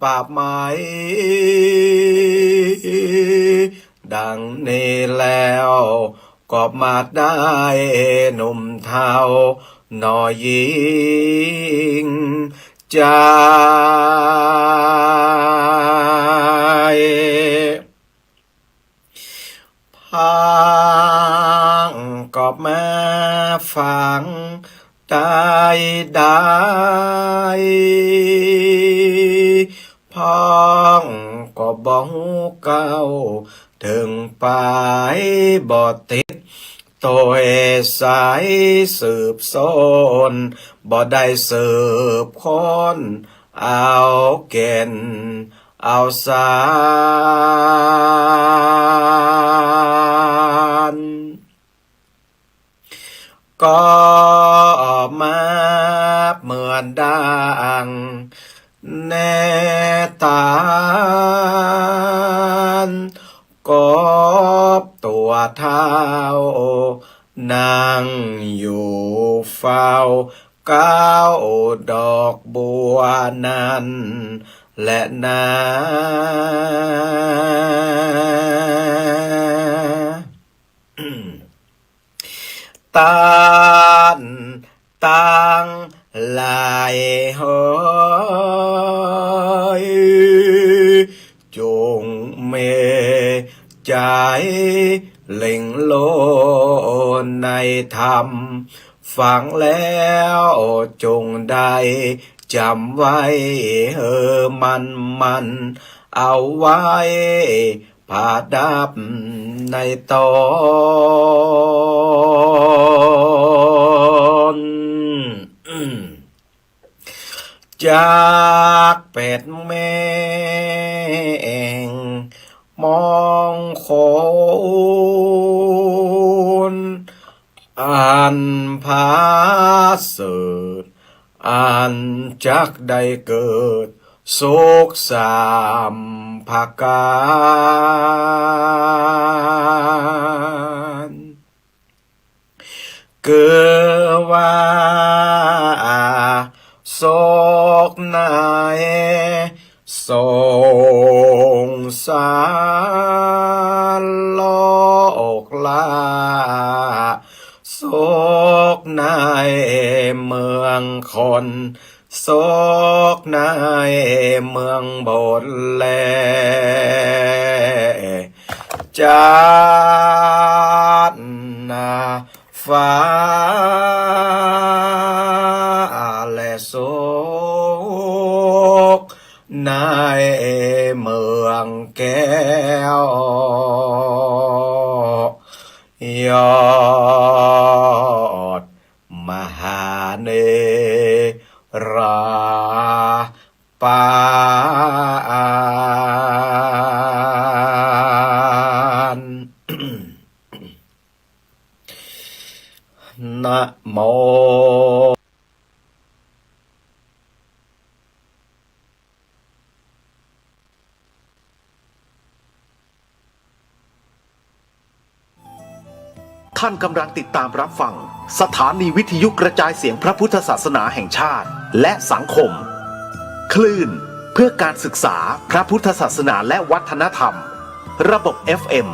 ป่าไม้ดังนี้แล้วก็มาได้หนุ่มเทาหน่อยิงใจพังก็มาฟังได้พังก็บ่ฮู้เก่าถึงไปบ่ติดตัวสายสืบสนบ่ได้สืบคนเอาเก่นเอาสารก็มาเหมือนดังแน่ตานกบตัวเท้านางอยู่เฝ้าก้าวดอกบัวนั้นและนาตานตังลายเฮยจงเมใจเล่งโลในธรรมฟังแล้วจงได้จำไว้มันเอาไว้ผ่าดับในตอนจากเป็ดแมงมองโคนอันพาเสดอันจักได้เกิดโศกสามภาการเกิดว่าโศกนายสงสารโลกลาโศกนายเมืองคนโศกนายเมืองบนแลจานนาฟ้าและโศกนายเมืองแก้วยอดมหาเนราปานนะโมท่านกำลังติดตามรับฟังสถานีวิทยุกระจายเสียงพระพุทธศาสนาแห่งชาติและสังคมคลื่นเพื่อการศึกษาพระพุทธศาสนาและวัฒนธรรมระบบ FM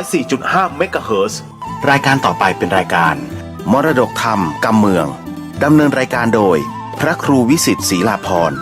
104.5 เมกะเฮิรตซ์รายการต่อไปเป็นรายการมรดกธรรมกำเมืองดำเนินรายการโดยพระครูวิสิทธิ์ศรีลาภรณ์